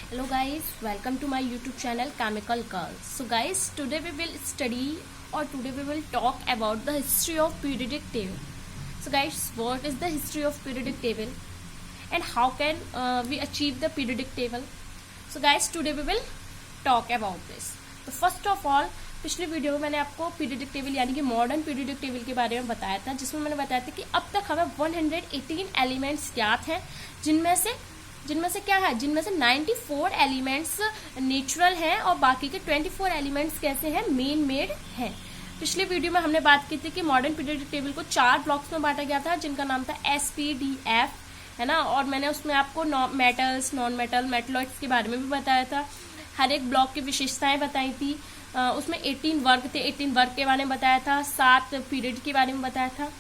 Hello guys, welcome to my YouTube channel Chemical Girls. So guys, today we will study or today we will talk about the history of periodic table. So guys, what is the history of periodic table and how can we achieve the periodic table? So guys, today we will talk about this. तो first of all पिछले video में मैंने आपको periodic table यानी कि modern periodic table के बारे में बताया था, जिसमें मैंने बताया था कि अब तक हमें 118 एलिमेंट्स ज्ञात हैं, जिनमें से क्या है, जिनमें से 94 एलिमेंट्स नेचुरल हैं और बाकी के 24 एलिमेंट्स कैसे हैं, मेन मेड हैं। पिछले वीडियो में हमने बात की थी कि मॉडर्न पीरियडिक टेबल को 4 ब्लॉक्स में बांटा गया था, जिनका नाम था SPDF, है ना। और मैंने उसमें आपको मेटल्स, नॉन मेटल, मेटलॉइड्स के बारे में भी बताया था, हर एक ब्लॉक की विशेषताएं बताई थी। उसमें 18 वर्ग थे, 18 वर्ग के बारे में बताया था, 7 पीरियड के बारे में बताया था।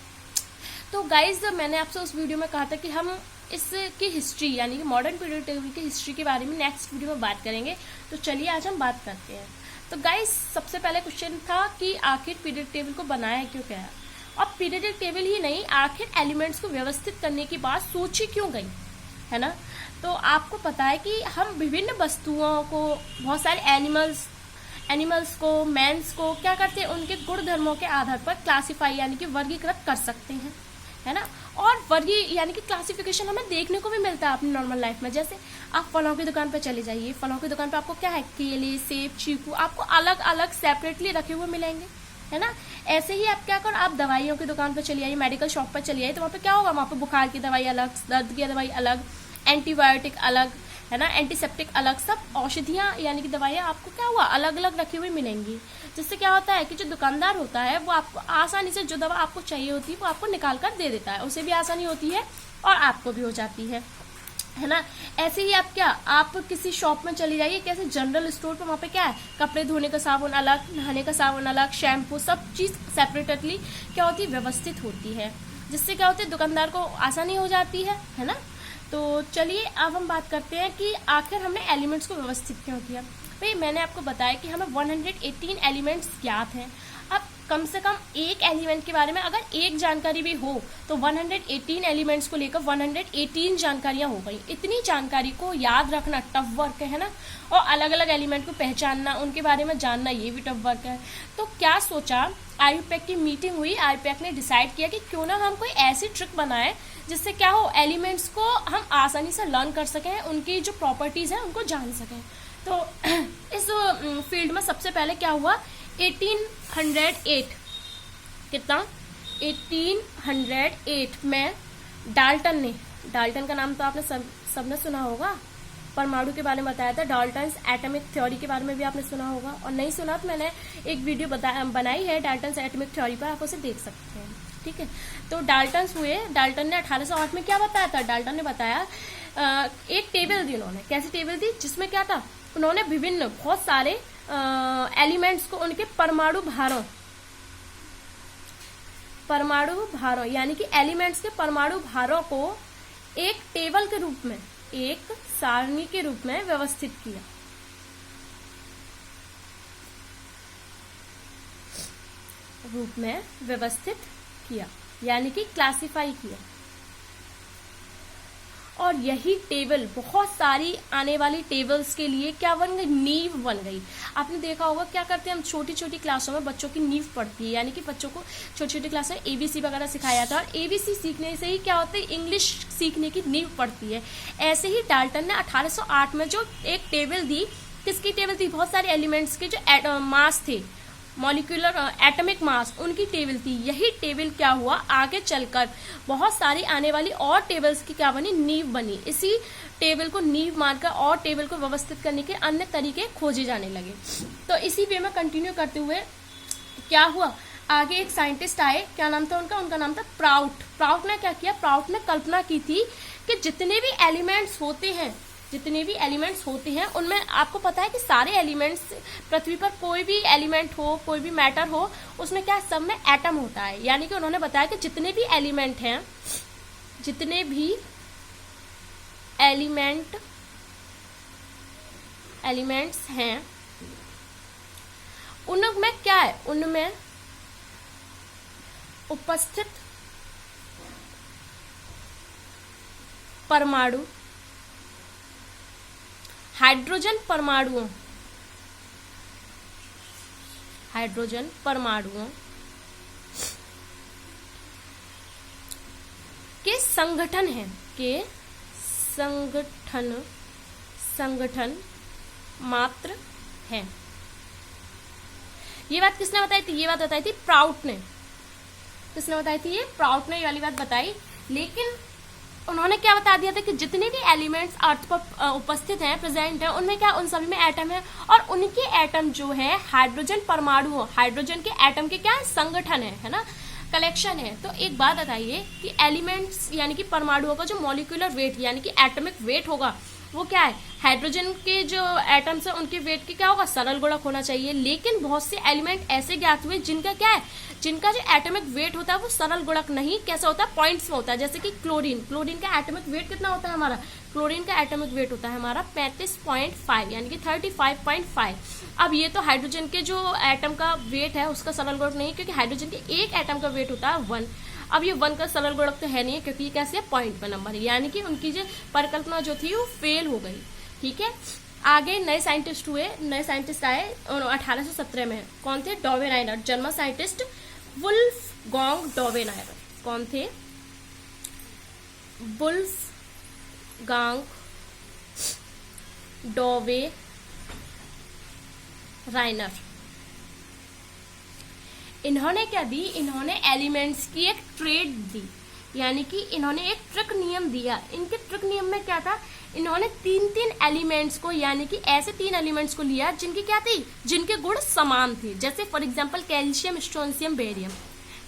तो गाइज मैंने आपसे उस वीडियो में कहा था कि हम इसकी हिस्ट्री यानी कि मॉडर्न पीरियड टेबल की हिस्ट्री के बारे में नेक्स्ट वीडियो में बात करेंगे। तो चलिए आज हम बात करते हैं। तो गाइज सबसे पहले क्वेश्चन था कि आखिर पीरियड टेबल को बनाया क्यों गया। अब पीरियडिक टेबल ही नहीं, आखिर एलिमेंट्स को व्यवस्थित करने की बात सोची क्यों गई, है ना। तो आपको पता है कि हम विभिन्न वस्तुओं को, बहुत सारे एनिमल्स को, मैंस को क्या करते हैं, उनके गुण धर्मों के आधार पर क्लासिफाई यानी कि वर्गीकृत कर सकते हैं, है ना। और यानी कि क्लासिफिकेशन हमें देखने को भी मिलता है अपनी नॉर्मल लाइफ में। जैसे आप फलों की दुकान पर चले जाइए, फलों की दुकान पर आपको क्या है, केले, सेब, चीकू आपको अलग अलग सेपरेटली रखे हुए मिलेंगे, है ना। ऐसे ही आप क्या करो, आप दवाइयों की दुकान पर चली आइए, मेडिकल शॉप पर चली आइए, तो वहाँ पे क्या होगा, वहाँ पे बुखार की दवाई अलग, दर्द की दवाई अलग, एंटीबायोटिक अलग, है ना, एंटीसेप्टिक अलग, सब औषधियाँ यानी कि दवाइयाँ आपको क्या हुआ, अलग अलग रखी हुई मिलेंगी। जिससे क्या होता है कि जो दुकानदार होता है वो आपको आसानी से जो दवा आपको चाहिए होती है वो आपको निकाल कर दे देता है, उसे भी आसानी होती है और आपको भी हो जाती है ना। ऐसे ही आप किसी शॉप में चली जाइए, कैसे जनरल स्टोर पर, वहाँ पे क्या है, कपड़े धोने का साबुन अलग, नहाने का साबुन अलग, शैम्पू, सब चीज़ सेपरेटली क्या होती है, व्यवस्थित होती है। जिससे क्या होती है, दुकानदार को आसानी हो जाती है ना। तो चलिए अब हम बात करते हैं कि आखिर हमने एलिमेंट्स को व्यवस्थित क्यों किया। भाई मैंने आपको बताया कि हमें 118 एलिमेंट्स ज्ञात हैं। अब कम से कम एक एलिमेंट के बारे में अगर एक जानकारी भी हो तो 118 एलिमेंट्स को लेकर 118 जानकारियां हो गई। इतनी जानकारी को याद रखना टफ वर्क है ना, और अलग अलग एलिमेंट को पहचानना, उनके बारे में जानना, ये भी टफ वर्क है। तो क्या सोचा, आईयूपैक की मीटिंग हुई, आईयूपैक ने डिसाइड किया कि क्यों ना हम कोई ऐसी ट्रिक बनाए जिससे क्या हो, एलिमेंट्स को हम आसानी से लर्न कर सकें, उनकी जो प्रॉपर्टीज हैं उनको जान सकें। तो इस फील्ड में सबसे पहले क्या हुआ, 1808 कितना 1808 में डाल्टन का नाम तो आपने सबने सुना होगा, परमाणु के बारे में बताया था। डाल्टन्स एटॉमिक थ्योरी के बारे में भी आपने सुना होगा, और नहीं सुना तो मैंने एक वीडियो बनाई है डाल्टन्स एटॉमिक थ्योरी पर, आप उसे देख सकते हैं, ठीक है। तो डाल्टन ने 1808 में क्या बताया था, डाल्टन ने बताया एक टेबल दी उन्होंने। कैसी टेबल दी, जिसमें क्या था, उन्होंने बहुत सारे एलिमेंट्स को उनके परमाणु भारों यानी कि एलिमेंट्स के परमाणु भारों को एक टेबल के रूप में, एक सारणी के रूप में व्यवस्थित किया, यानी कि क्लासिफाई किया। और यही टेबल बहुत सारी आने वाली टेबल्स के लिए क्या बन गई, नींव बन गई। आपने देखा होगा क्या करते हैं हम, छोटी छोटी क्लासों में बच्चों की नींव पड़ती है, यानी कि बच्चों को छोटी छोटी क्लास में ABC वगैरह सिखाया जाता है, और ABC सीखने से ही क्या होता है, इंग्लिश सीखने की नींव पड़ती है। ऐसे ही डाल्टन ने 1808 में जो एक टेबल दी, किसकी टेबल थी, बहुत सारे एलिमेंट्स के जो मास थे, मॉलिक्यूलर एटॉमिक मास, उनकी टेबल थी। यही टेबल क्या हुआ, आगे चलकर बहुत सारी आने वाली और टेबल्स की क्या बनी, नींव बनी। इसी टेबल को नींव मानकर और टेबल को व्यवस्थित करने के अन्य तरीके खोजे जाने लगे। तो इसी वे में कंटिन्यू करते हुए क्या हुआ, आगे एक साइंटिस्ट आए, क्या नाम था उनका नाम था प्राउट ने क्या किया, प्राउट ने कल्पना की थी कि जितने भी एलिमेंट्स होते हैं उनमें आपको पता है कि सारे एलिमेंट्स, पृथ्वी पर कोई भी एलिमेंट हो, कोई भी मैटर हो, उसमें क्या, सब में एटम होता है। यानी कि उन्होंने बताया कि जितने भी एलिमेंट्स हैं उनमें क्या है, उनमें उपस्थित परमाणु हाइड्रोजन परमाणुओं के संगठन मात्र है। ये बात किसने बताई थी? ये बात बताई थी प्राउट ने। किसने बताई थी? ये प्राउट ने ये वाली बात बताई। लेकिन उन्होंने क्या बता दिया था कि जितने भी एलिमेंट्स अर्थ पर उपस्थित हैं, प्रेजेंट हैं, उनमें क्या, उन सभी में एटम है, और उनके एटम जो है हाइड्रोजन परमाणु, हाइड्रोजन के एटम के क्या है, संगठन है ना, कलेक्शन है। तो एक बात बताइए कि एलिमेंट्स यानी कि परमाणुओं का जो मॉलिक्यूलर वेट यानी कि एटॉमिक वेट होगा वो क्या है, हाइड्रोजन के जो एटम्स है उनके वेट के क्या होगा, सरल गुणक होना चाहिए। लेकिन बहुत से एलिमेंट ऐसे ज्ञात हुए जिनका क्या है, जिनका जो एटॉमिक वेट होता है वो सरल गुणक नहीं, कैसा होता है, पॉइंट्स में होता है। जैसे कि क्लोरीन का एटॉमिक वेट कितना होता है हमारा, क्लोरीन का एटॉमिक वेट होता है हमारा 35.5 यानी कि 35.5। अब ये तो हाइड्रोजन के जो एटम का वेट है उसका सरल गुणक नहीं, क्योंकि हाइड्रोजन के एक एटम का वेट होता है 1। अब ये 1 का सरल गुणक तो है नहीं, क्योंकि ये कैसे पॉइंट पर नंबर है, यानी कि उनकी जो परिकल्पना जो थी वो फेल हो गई। ठीक है, आगे नए साइंटिस्ट आए 1817 में। कौन थे? डॉवेनायर, जर्मन साइंटिस्ट वुल्फगांग डॉवेनायर। कौन थे? वुल्फगांग डॉवेनायर। इन्होंने क्या दी, इन्होंने एलिमेंट्स की एक ट्रेड दी, यानी कि इन्होंने एक ट्रिक नियम दिया। इनके ट्रिक नियम में क्या था, इन्होंने तीन एलिमेंट्स को, यानी कि ऐसे 3 एलिमेंट्स को लिया जिनकी क्या थी, जिनके गुण समान थे। जैसे for example calcium, strontium, barium,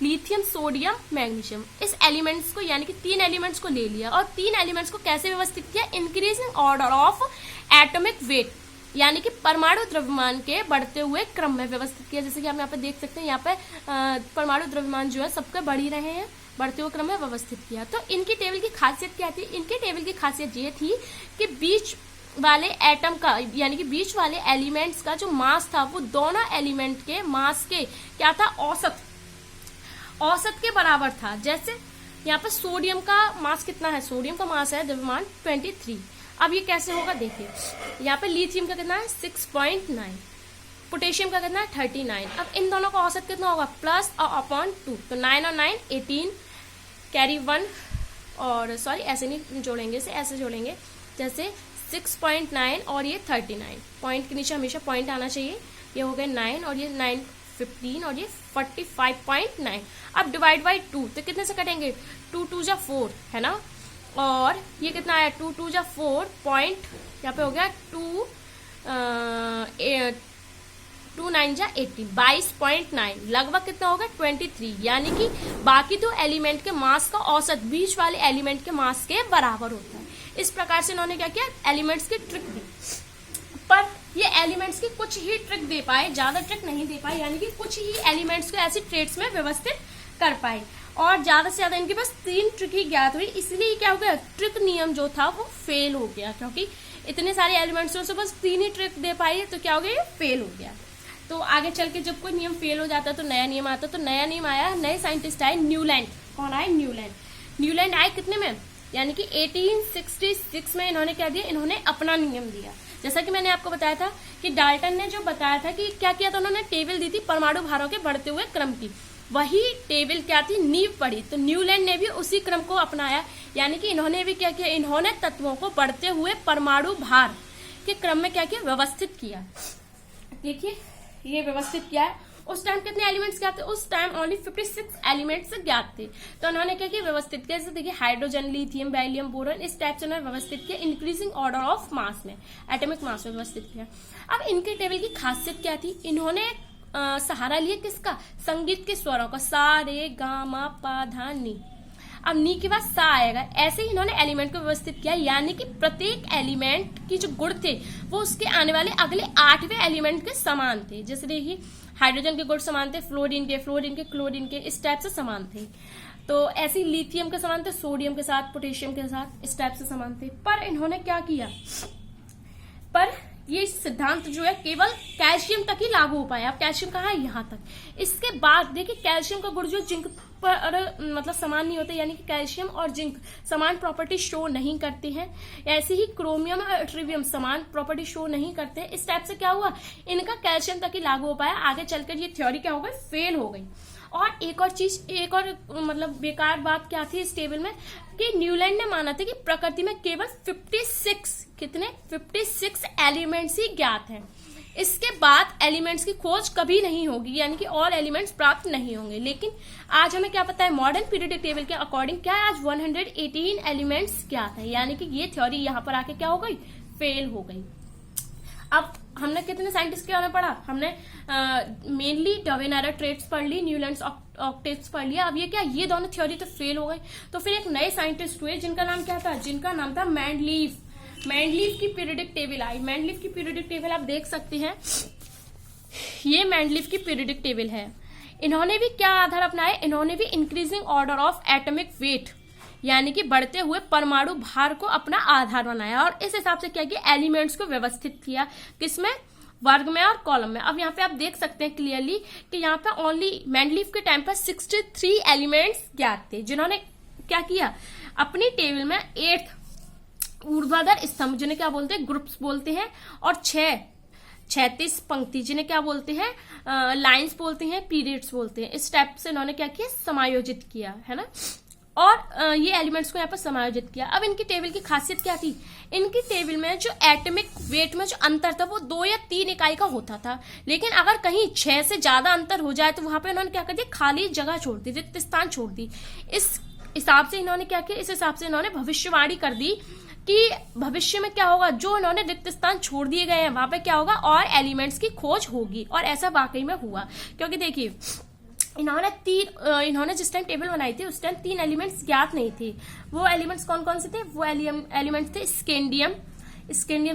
lithium, sodium, magnesium. इस एलिमेंट्स को यानी कि 3 एलिमेंट्स को ले लिया और 3 एलिमेंट्स को कैसे व्यवस्थित किया, increasing order of atomic weight, यानी कि परमाणु द्रव्यमान के बढ़ते हुए क्रम में व्यवस्थित किया। जैसे कि हम यहाँ पे देख सकते हैं, यहाँ पे परमाणु द्रव्यमान जो है सबके बढ़ ही रहे हैं, बढ़ते हुए क्रम में व्यवस्थित किया। तो इनकी टेबल की खासियत क्या थी? इनके टेबल की खासियत ये थी कि बीच वाले एटम का यानी कि बीच वाले एलिमेंट्स का जो मास था वो दोनों एलिमेंट के मास के क्या था, औसत के बराबर था। जैसे यहाँ पे सोडियम का मास कितना है, सोडियम का मास है द्रव्यमान 23। अब ये कैसे होगा देखिए, यहाँ पे लिथियम का कितना है 6.9, पोटेशियम का कितना है 39। अब इन दोनों का औसत कितना होगा, प्लस और अपॉन 2, तो 9 और 9 18, कैरी 1, और सॉरी ऐसे नहीं जोड़ेंगे, इसे ऐसे जोड़ेंगे, जैसे 6.9 और ये 39, पॉइंट के नीचे हमेशा पॉइंट आना चाहिए। ये हो गए 9 और ये 9 15 और ये 45.9। अब डिवाइड बाई 2 तो कितने से कटेंगे, 2 2 जा 4 है ना, और ये कितना आया 2 2 जा 4 पॉइंट, यहाँ पे हो गया 2 9 जा 18, 22.9, लगभग कितना होगा 23, यानी कि बाकी 2 एलिमेंट के मास का औसत बीच वाले एलिमेंट के मास के बराबर होता है। इस प्रकार से इन्होंने क्या किया, एलिमेंट्स की ट्रिक दी। पर ये एलिमेंट्स की कुछ ही ट्रिक दे पाए, ज्यादा ट्रिक नहीं दे पाए, यानी कि कुछ ही एलिमेंट्स को ऐसी ट्रेड्स में व्यवस्थित कर पाए, और ज्यादा से ज्यादा इनके पास 3 ट्रिक ही ज्ञात हुई। इसलिए क्या हो गया, ट्रिक नियम जो था वो फेल हो गया, क्योंकि इतने सारे एलिमेंट्स से बस 3 ही ट्रिक दे पाई, तो क्या हो गया, ये फेल हो गया। तो आगे चल के जब कोई नियम फेल हो जाता है तो नया नियम आता है। तो नया नियम आया, नए साइंटिस्ट आए, न्यूलैंड। कौन आए, न्यूलैंड आए कितने में, यानी कि 1866 में इन्होंने क्या दिया, इन्होंने अपना नियम दिया। जैसा कि मैंने आपको बताया था कि डाल्टन ने जो बताया था कि क्या किया था, उन्होंने टेबल दी थी परमाणु भारों के बढ़ते हुए क्रम की, वही टेबल क्या थी, नींव पड़ी। तो न्यूलैंड ने भी उसी क्रम को अपनाया, यानी कि इन्होंने भी क्या किया, इन्होंने तत्वों को बढ़ते हुए परमाणु भार के क्रम में क्या किया, व्यवस्थित किया। देखिए ये व्यवस्थित किया है। उस टाइम कितने एलिमेंट्स ज्ञात थे, उस टाइम ओनली 56 एलिमेंट्स ज्ञात थे। तो उन्होंने क्या किया, व्यवस्थित किया। जैसे देखिए हाइड्रोजन, लिथियम, बेरिलियम, बोरॉन, इस टाइप से उन्होंने व्यवस्थित किया, इंक्रीजिंग ऑर्डर ऑफ मास में, एटॉमिक मास में व्यवस्थित किया। अब इनके टेबल की खासियत क्या थी, इन्होंने सहारा लिया किसका, संगीत के स्वरों का, सा रे गा मा पा धा नी। अब नी के बाद सा आएगा, ऐसे ही इन्होंने एलिमेंट को व्यवस्थित किया, यानी कि प्रत्येक एलिमेंट की जो गुण थे वो उसके आने वाले अगले 8वें एलिमेंट के समान थे। जैसे देखिए हाइड्रोजन के गुण समान थे, फ्लोरीन के, क्लोरीन के, इस टाइप से समान थे। तो ऐसे लिथियम के समान थे, सोडियम के साथ, पोटेशियम के साथ, इस टाइप से समान थे। पर इन्होंने क्या किया, पर ये सिद्धांत जो है केवल कैल्शियम तक ही लागू हो पाया। अब कैल्शियम कहाँ है, यहाँ तक। इसके बाद देखिए कैल्शियम का गुण जो जिंक पर मतलब समान नहीं होते, यानी कि कैल्शियम और जिंक समान प्रॉपर्टी शो नहीं करती हैं। ऐसे ही क्रोमियम और ट्रिवियम समान प्रॉपर्टी शो नहीं करते। इस टाइप से क्या हुआ, इनका कैल्शियम तक ही लागू हो पाया। आगे चलकर ये थ्योरी क्या हो गई, फेल हो गई। और एक और मतलब बेकार बात क्या थी इस टेबल में, कि न्यूलैंड ने माना था कि प्रकृति में केवल 56 एलिमेंट्स ही ज्ञात हैं। इसके बाद एलिमेंट्स की खोज कभी नहीं होगी, यानी कि और एलिमेंट्स प्राप्त नहीं होंगे। लेकिन आज हमें क्या पता है, मॉडर्न पीरियोडिक टेबल के अकॉर्डिंग क्या है, आज 118 एलिमेंट्स ज्ञात है, यानी कि ये थ्योरी यहाँ पर आके क्या हो गई, फेल हो गई। अब हमने कितने साइंटिस्ट के बारे में पढ़ा, हमने मेनली डवेनारा ट्रेट्स पढ़ ली, न्यूलैंड्स ऑक्टेट्स पढ़ लिया। अब ये क्या, ये दोनों थ्योरी तो फेल हो गई। तो फिर एक नए साइंटिस्ट हुए जिनका नाम क्या था, जिनका नाम था मेंडलीव। मेंडलीव की पीरियोडिक टेबल आई। मेंडलीव की पीरियोडिक टेबल आप देख सकते हैं, ये मेंडलीव की पीरियोडिक टेबल है। इन्होंने भी क्या आधार अपनाया, इन्होंने भी increasing order of atomic weight, यानी कि बढ़ते हुए परमाणु भार को अपना आधार बनाया, और इस हिसाब से क्या किया, एलिमेंट्स को व्यवस्थित किया, किसमें, वर्ग में और कॉलम में। अब यहाँ पे आप देख सकते हैं क्लियरली कि यहाँ पे ओनली मेंडलीव के टाइम पर 63 एलिमेंट्स ज्ञात थे, जिन्होंने क्या किया, अपनी टेबल में 8 ऊर्ध्वाधर स्तंभ, जिन्हें क्या बोलते हैं, ग्रुप्स बोलते हैं, और 36 पंक्ति, जिन्हें क्या बोलते हैं, लाइंस बोलते हैं, पीरियड्स बोलते हैं। इस टाइप से इन्होंने क्या किया, समायोजित किया, है ना, और ये एलिमेंट्स को यहाँ पर समायोजित किया। अब इनकी टेबल की खासियत क्या थी, इनकी टेबल में जो एटॉमिक वेट में जो अंतर था वो 2 या 3 इकाई का होता था, लेकिन अगर कहीं 6 से ज्यादा अंतर हो जाए तो वहां पे इन्होंने क्या कर दिया, खाली जगह छोड़ दी, रिक्त स्थान छोड़ दी। इस हिसाब से इन्होंने क्या किया, इस हिसाब से इन्होंने भविष्यवाणी कर दी कि भविष्य में क्या होगा, जो इन्होंने रिक्त स्थान छोड़ दिए गए हैं वहां पे क्या होगा, और एलिमेंट्स की खोज होगी। और ऐसा वाकई में हुआ, क्योंकि देखिए इन्होंने जिस टाइम टेबल बनाई थी उस टाइम 3 एलिमेंट्स ज्ञात नहीं थे। वो एलिमेंट्स कौन कौन से थे, वो एलिमेंट्स थे स्कैंडियम,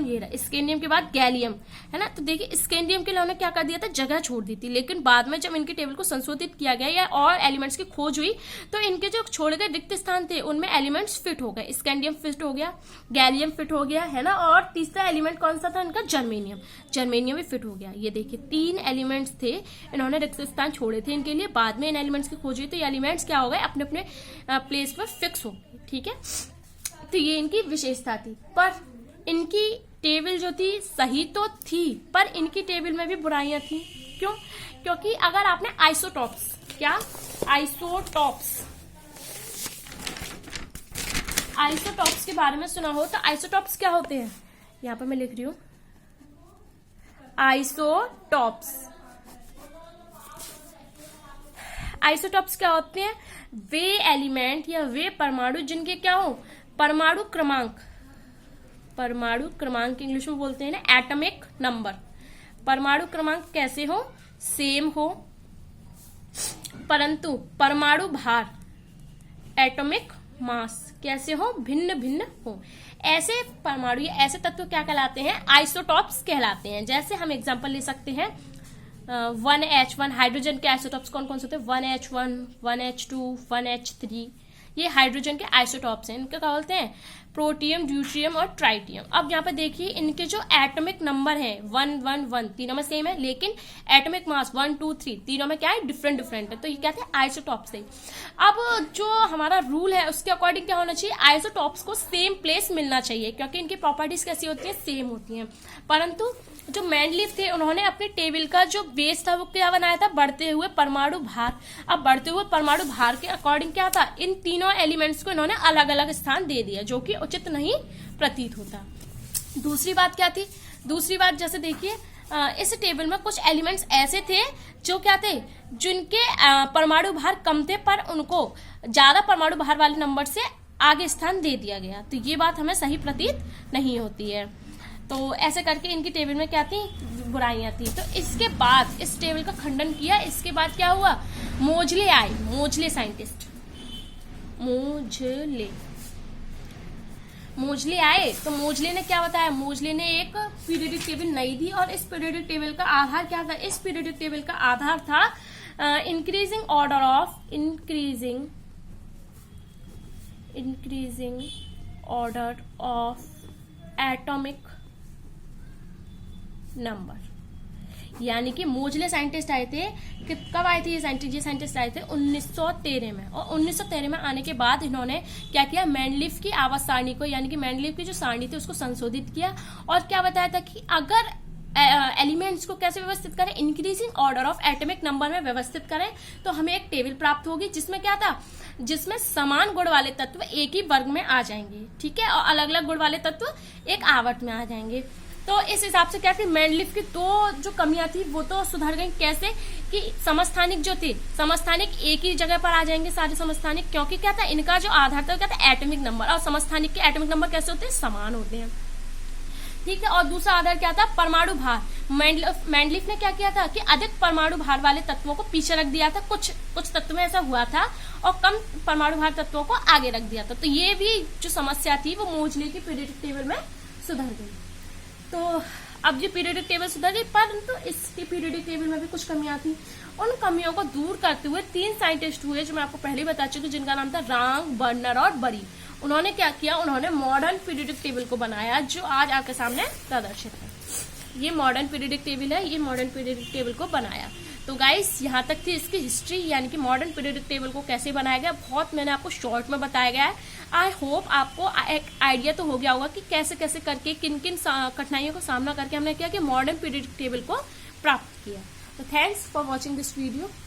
ये रहा, स्कैंडियम के बाद गैलियम, है ना। तो देखिए स्कैंडियम के लिए उन्होंने क्या कर दिया था, जगह छोड़ दी थी, लेकिन बाद में जब इनके टेबल को संशोधित किया गया या और एलिमेंट्स की खोज हुई तो इनके जो छोड़े गए रिक्त स्थान थे उनमें एलिमेंट्स फिट हो गए। स्कैंडियम फिट हो गया, गैलियम फिट हो गया, है ना, और तीसरा एलिमेंट कौन सा था इनका, जर्मेनियम भी फिट हो गया। ये देखिए 3 एलिमेंट्स थे, इन्होंने रिक्त स्थान छोड़े थे इनके लिए, बाद में इन एलिमेंट्स की खोज हुई तो ये एलिमेंट्स क्या हो गए, अपने अपने प्लेस पर फिक्स हो गए, ठीक है। तो ये इनकी विशेषता थी। पर इनकी टेबल जो थी सही तो थी, पर इनकी टेबल में भी बुराइयां थी। क्यों, क्योंकि अगर आपने आइसोटॉप्स के बारे में सुना हो तो आइसोटॉप्स क्या होते हैं, यहां पर मैं लिख रही हूं, आइसोटॉप्स क्या होते हैं, वे एलिमेंट या वे परमाणु जिनके क्या हो, परमाणु क्रमांक इंग्लिश में बोलते हैं ना, एटॉमिक नंबर। परमाणु क्रमांक कैसे हो, सेम हो, परंतु परमाणु भार, एटॉमिक मास कैसे हो, भिन्न भिन्न हो। ऐसे परमाणु या ऐसे तत्व क्या कहलाते हैं, आइसोटॉप्स कहलाते हैं। जैसे हम एग्जांपल ले सकते हैं 1H1, हाइड्रोजन के आइसोटॉप्स कौन कौन से होते हैं, 1H1, 1H2, 1H3, ये हाइड्रोजन के आइसोटॉप्स हैं। इनका क्या बोलते हैं, प्रोटियम, ड्यूट्रियम और ट्राइटियम। अब यहाँ पे देखिए इनके जो एटॉमिक नंबर है 1, 1, 1 तीनों में सेम है, लेकिन एटॉमिक मास 1, 2, 3 तीनों में क्या है, डिफरेंट है। तो ये क्या थे, आइसोटॉप्स है। अब जो हमारा रूल है उसके अकॉर्डिंग क्या होना चाहिए, आइसोटॉप्स को सेम प्लेस मिलना चाहिए, क्योंकि इनकी प्रॉपर्टीज कैसी होती है, सेम होती हैं। परंतु जो मेंडलीव थे उन्होंने अपने टेबल का जो बेस था वो क्या बनाया था, बढ़ते हुए परमाणु भार। अब बढ़ते हुए परमाणु भार के अकॉर्डिंग क्या था, इन तीनों एलिमेंट्स को इन्होंने अलग अलग स्थान दे दिया, जो कि उचित नहीं प्रतीत होता। दूसरी बात क्या थी, दूसरी बात जैसे देखिए इस टेबल में कुछ एलिमेंट्स ऐसे थे जो क्या थे, जिनके परमाणु भार कम थे, पर उनको ज्यादा परमाणु भार वाले नंबर से आगे स्थान दे दिया गया। तो ये बात हमें सही प्रतीत नहीं होती है। तो ऐसे करके इनकी टेबल में क्या थी, बुराइयां थी। तो इसके बाद इस टेबल का खंडन किया। इसके बाद क्या हुआ, मोजले आए, मोजले साइंटिस्ट, मोजले आए। तो मोजले ने क्या बताया, मोजले ने एक पीरियोडिक टेबल नई दी, और इस पीरियोडिक टेबल का आधार क्या था, इस पीरियोडिक टेबल का आधार था increasing order of atomic number. यानी कि मोजले साइंटिस्ट आए थे, कब आए थे ये साइंटिस्ट आए थे 1913 में। और 1913 में आने के बाद इन्होंने क्या किया, मेंडलीफ की आवर्त सारणी को, यानी कि मेंडलीफ की जो सारणी थी उसको संशोधित किया और क्या बताया था कि अगर एलिमेंट्स को कैसे व्यवस्थित करें, increasing order of atomic number में व्यवस्थित करें तो हमें एक टेबल प्राप्त होगी जिसमें क्या था, जिसमें समान गुण वाले तत्व एक ही वर्ग में आ जाएंगे, ठीक है, और अलग अलग गुण वाले तत्व एक आवर्त में आ जाएंगे। तो इस हिसाब से क्या थी, मेंडलीफ की दो जो कमियां थी वो तो सुधर गई। कैसे कि समस्थानिक जो थे, समस्थानिक एक ही जगह पर आ जाएंगे सारे समस्थानिक, क्योंकि क्या था, इनका जो आधार था क्या था, एटॉमिक नंबर, और समस्थानिक के एटॉमिक नंबर कैसे होते हैं, समान होते हैं, ठीक है। और दूसरा आधार क्या था, परमाणु भार। मेंडलीफ ने क्या किया था कि अधिक परमाणु भार वाले तत्वों को पीछे रख दिया था, कुछ तत्व में ऐसा हुआ था, और कम परमाणु भार तत्वों को आगे रख दिया था। तो ये भी जो समस्या थी वो मोजले की पीरियोडिक टेबल में सुधर गई। तो अब ये पीरियोडिक टेबल सुधर गई, परंतु इसकी पीरियोडिक टेबल में भी कुछ कमियां थी। उन कमियों को दूर करते हुए 3 साइंटिस्ट हुए जो मैं आपको पहले बता चुकी, जिनका नाम था रांग, बर्नर और बरी। उन्होंने क्या किया, उन्होंने मॉडर्न पीरियोडिक टेबल को बनाया जो आज आपके सामने प्रदर्शित है। ये मॉडर्न पीरियोडिक टेबल है, ये मॉडर्न पीरियोडिक टेबल को बनाया। तो गाइस यहाँ तक थी इसकी हिस्ट्री, यानी कि मॉडर्न पीरियोडिक टेबल को कैसे बनाया गया, बहुत मैंने आपको शॉर्ट में बताया गया है। आई होप आपको एक आइडिया तो हो गया होगा कि कैसे कैसे करके किन किन कठिनाइयों का सामना करके हमने क्या कि मॉडर्न पीरियोडिक टेबल को प्राप्त किया। तो thanks for watching this video.